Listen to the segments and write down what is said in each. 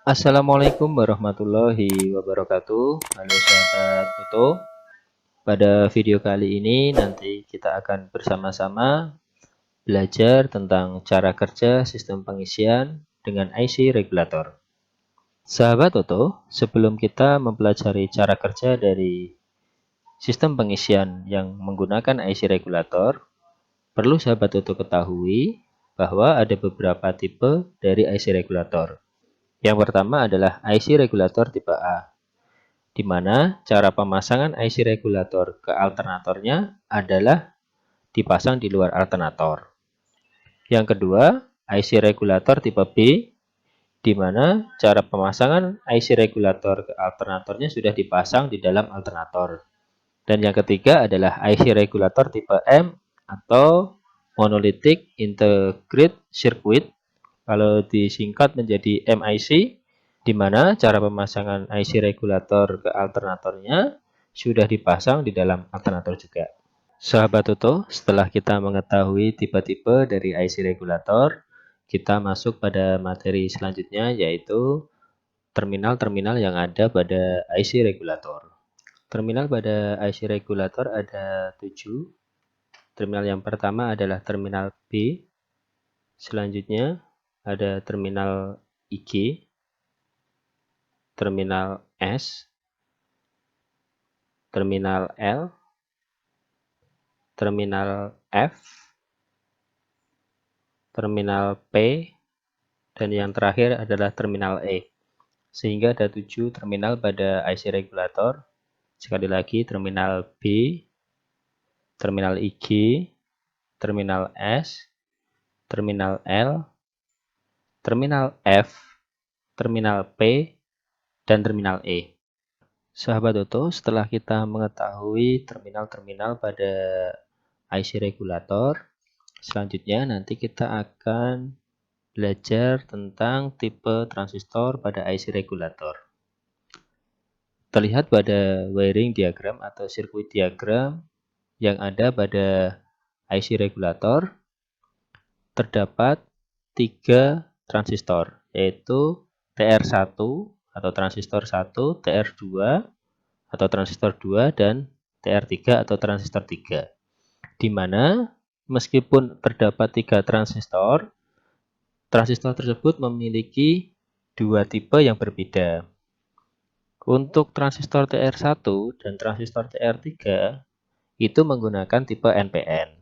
Assalamualaikum warahmatullahi wabarakatuh. Halo sahabat Foto. Pada video kali ini nanti kita akan bersama-sama belajar tentang cara kerja sistem pengisian dengan IC regulator. Sahabat Foto, sebelum kita mempelajari cara kerja dari sistem pengisian yang menggunakan IC regulator, perlu sahabat Foto ketahui bahwa ada beberapa tipe dari IC regulator. Yang pertama adalah IC regulator tipe A, di mana cara pemasangan IC regulator ke alternatornya adalah dipasang di luar alternator. Yang kedua, IC regulator tipe B, di mana cara pemasangan IC regulator ke alternatornya sudah dipasang di dalam alternator. Dan yang ketiga adalah IC regulator tipe M atau monolithic integrated circuit, kalau disingkat menjadi MIC, di mana cara pemasangan IC regulator ke alternatornya sudah dipasang di dalam alternator juga. Sahabat Toto, setelah kita mengetahui tipe-tipe dari IC regulator, kita masuk pada materi selanjutnya, yaitu terminal-terminal yang ada pada IC regulator. Terminal pada IC regulator ada 7. Terminal yang pertama adalah terminal B. Selanjutnya ada terminal IG, terminal S, terminal L, terminal F, terminal P, dan yang terakhir adalah terminal E. Sehingga ada 7 terminal pada IC regulator. Sekali lagi, terminal B, terminal IG, terminal S, terminal L, terminal F, terminal P, dan terminal E. Sahabat Toto, setelah kita mengetahui terminal-terminal pada IC regulator, selanjutnya nanti kita akan belajar tentang tipe transistor pada IC regulator. Terlihat pada wiring diagram atau sirkuit diagram yang ada pada IC regulator, terdapat 3 transistor, yaitu TR1 atau transistor 1, TR2 atau transistor 2, dan TR3 atau transistor 3. Di mana meskipun terdapat 3 transistor, transistor tersebut memiliki 2 tipe yang berbeda. Untuk transistor TR1 dan transistor TR3 itu menggunakan tipe NPN.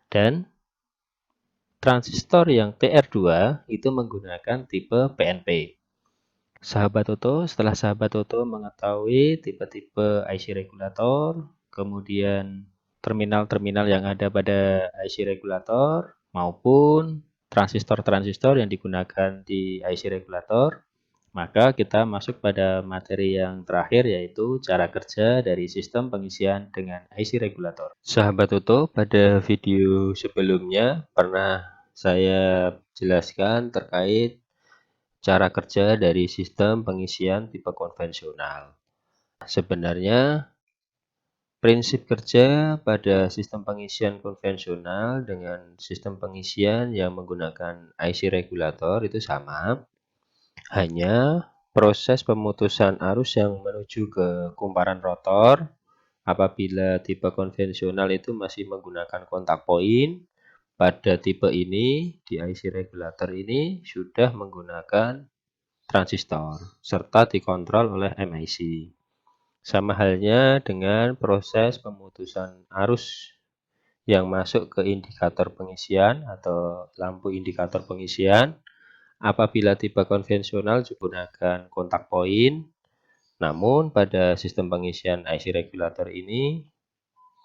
Dan transistor yang TR2 itu menggunakan tipe PNP. Sahabat Toto, setelah sahabat Toto mengetahui tipe-tipe IC regulator, kemudian terminal-terminal yang ada pada IC regulator, maupun transistor-transistor yang digunakan di IC regulator, maka kita masuk pada materi yang terakhir, yaitu cara kerja dari sistem pengisian dengan IC regulator. Sahabat Toto, pada video sebelumnya pernah saya jelaskan terkait cara kerja dari sistem pengisian tipe konvensional. Sebenarnya prinsip kerja pada sistem pengisian konvensional dengan sistem pengisian yang menggunakan IC regulator itu sama. Hanya proses pemutusan arus yang menuju ke kumparan rotor apabila tipe konvensional itu masih menggunakan kontak poin, pada tipe ini di IC regulator ini sudah menggunakan transistor serta dikontrol oleh MIC. Sama halnya dengan proses pemutusan arus yang masuk ke indikator pengisian atau lampu indikator pengisian. Apabila tipe konvensional menggunakan kontak poin, namun pada sistem pengisian IC regulator ini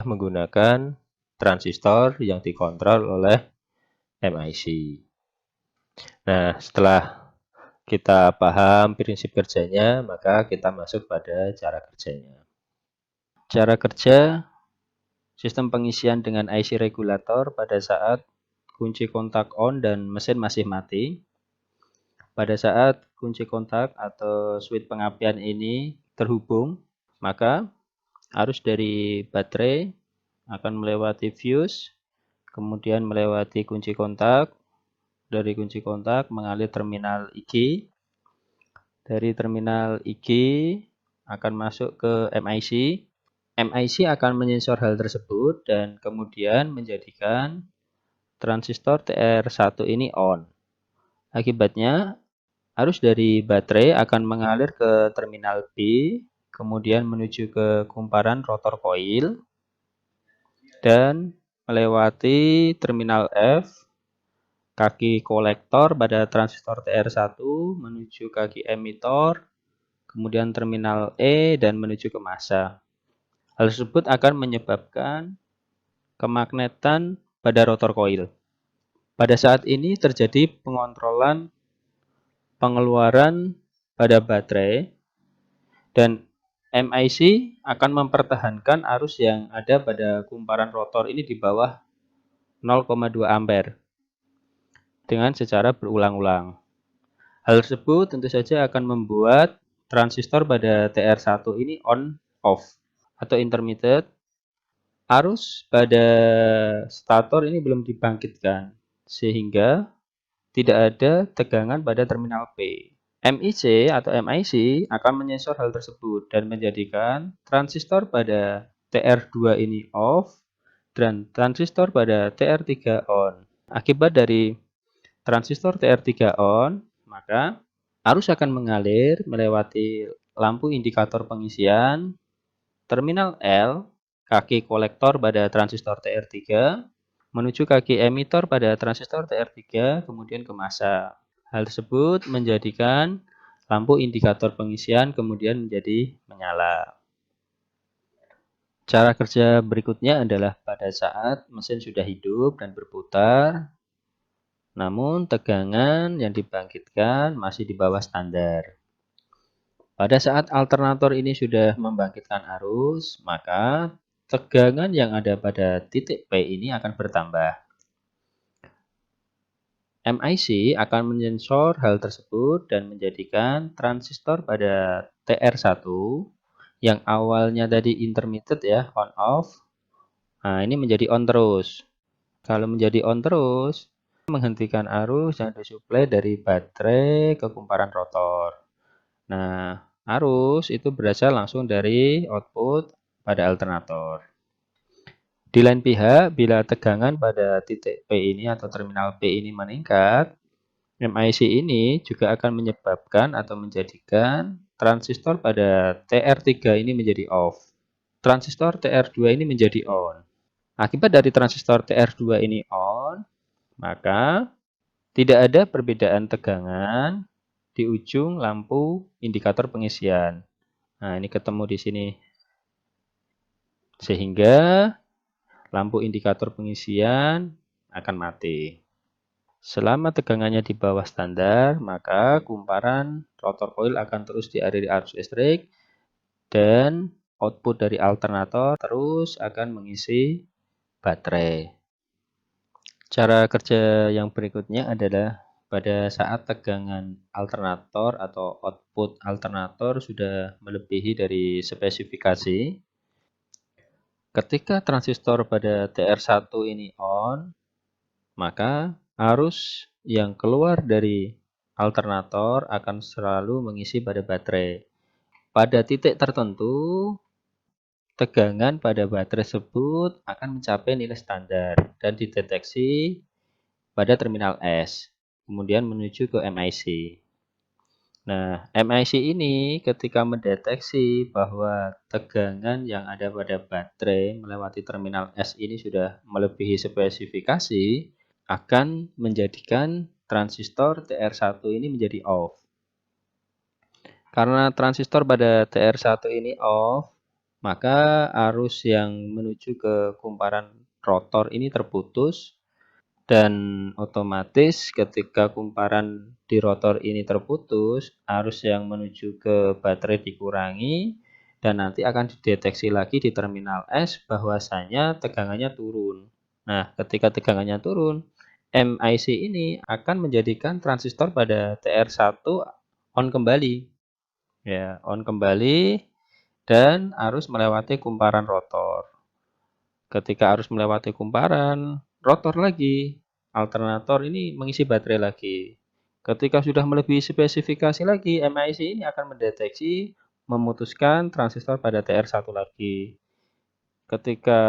menggunakan transistor yang dikontrol oleh MIC. Nah, setelah kita paham prinsip kerjanya, maka kita masuk pada cara kerjanya. Cara kerja sistem pengisian dengan IC regulator pada saat kunci kontak on dan mesin masih mati. Pada saat kunci kontak atau switch pengapian ini terhubung, maka arus dari baterai akan melewati fuse, kemudian melewati kunci kontak, dari kunci kontak mengalir terminal IG, Dari terminal IG akan masuk ke MIC. MIC akan menyensor hal tersebut dan kemudian menjadikan transistor TR1 ini on. Akibatnya, arus dari baterai akan mengalir ke terminal B, kemudian menuju ke kumparan rotor koil, dan melewati terminal F, kaki kolektor pada transistor TR1 menuju kaki emitor, kemudian terminal E dan menuju ke massa. Hal tersebut akan menyebabkan kemagnetan pada rotor koil. Pada saat ini terjadi pengontrolan pengeluaran pada baterai dan MIC akan mempertahankan arus yang ada pada kumparan rotor ini di bawah 0,2 ampere dengan secara berulang-ulang. Hal tersebut tentu saja akan membuat transistor pada TR1 ini on off atau intermittent. Arus pada stator ini belum dibangkitkan sehingga tidak ada tegangan pada terminal P. MIC atau MIC akan menyensor hal tersebut dan menjadikan transistor pada TR2 ini off dan transistor pada TR3 on. Akibat dari transistor TR3 on, maka arus akan mengalir melewati lampu indikator pengisian, terminal L, kaki kolektor pada transistor TR3, menuju kaki emitor pada transistor TR3, kemudian ke massa. Hal tersebut menjadikan lampu indikator pengisian kemudian menjadi menyala. Cara kerja berikutnya adalah pada saat mesin sudah hidup dan berputar, namun tegangan yang dibangkitkan masih di bawah standar. Pada saat alternator ini sudah membangkitkan arus, maka tegangan yang ada pada titik P ini akan bertambah. MIC akan menyensor hal tersebut dan menjadikan transistor pada TR1 yang awalnya tadi intermittent ya, on off. Nah, ini menjadi on terus. Kalau menjadi on terus, menghentikan arus yang disuplai dari baterai ke kumparan rotor. Nah, arus itu berasal langsung dari output pada alternator. Di lain pihak, bila tegangan pada titik P ini atau terminal P ini meningkat, MIC ini juga akan menyebabkan atau menjadikan transistor pada TR3 ini menjadi off. Transistor TR2 ini menjadi on. Akibat dari transistor TR2 ini on, maka tidak ada perbedaan tegangan di ujung lampu indikator pengisian. Nah, ini ketemu di sini. Sehingga lampu indikator pengisian akan mati. Selama tegangannya di bawah standar, maka kumparan rotor koil akan terus dialiri arus listrik dan output dari alternator terus akan mengisi baterai. Cara kerja yang berikutnya adalah pada saat tegangan alternator atau output alternator sudah melebihi dari spesifikasi, ketika transistor pada TR1 ini on, maka arus yang keluar dari alternator akan selalu mengisi pada baterai. Pada titik tertentu, tegangan pada baterai tersebut akan mencapai nilai standar dan dideteksi pada terminal S, kemudian menuju ke MIC. Nah, MIC ini ketika mendeteksi bahwa tegangan yang ada pada baterai melewati terminal S ini sudah melebihi spesifikasi, akan menjadikan transistor TR1 ini menjadi off. Karena transistor pada TR1 ini off, maka arus yang menuju ke kumparan rotor ini terputus dan otomatis ketika kumparan di rotor ini terputus, arus yang menuju ke baterai dikurangi dan nanti akan dideteksi lagi di terminal S bahwasanya tegangannya turun. Nah, ketika tegangannya turun, MIC ini akan menjadikan transistor pada TR1 on kembali. Ya, on kembali dan arus melewati kumparan rotor. Ketika arus melewati kumparan rotor lagi, alternator ini mengisi baterai lagi. Ketika sudah melebihi spesifikasi lagi, MIC ini akan mendeteksi memutuskan transistor pada TR1 lagi. Ketika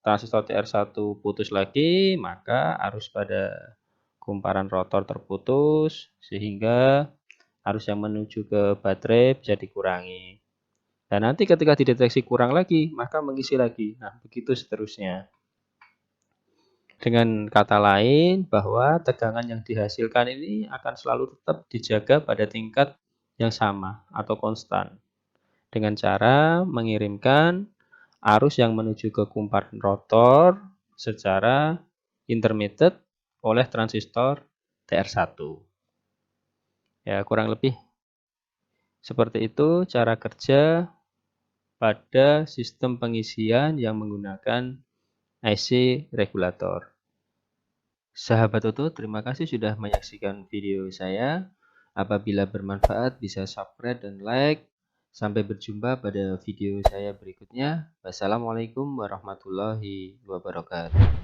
transistor TR1 putus lagi, maka arus pada kumparan rotor terputus sehingga arus yang menuju ke baterai bisa dikurangi. Dan nanti ketika dideteksi kurang lagi, maka mengisi lagi. Nah, begitu seterusnya. Dengan kata lain, bahwa tegangan yang dihasilkan ini akan selalu tetap dijaga pada tingkat yang sama atau konstan. Dengan cara mengirimkan arus yang menuju ke kumparan rotor secara intermittent oleh transistor TR1. Ya, kurang lebih seperti itu cara kerja pada sistem pengisian yang menggunakan IC regulator. Sahabat Toto, terima kasih sudah menyaksikan video saya. Apabila bermanfaat bisa subscribe dan like. Sampai berjumpa pada video saya berikutnya. Wassalamualaikum warahmatullahi wabarakatuh.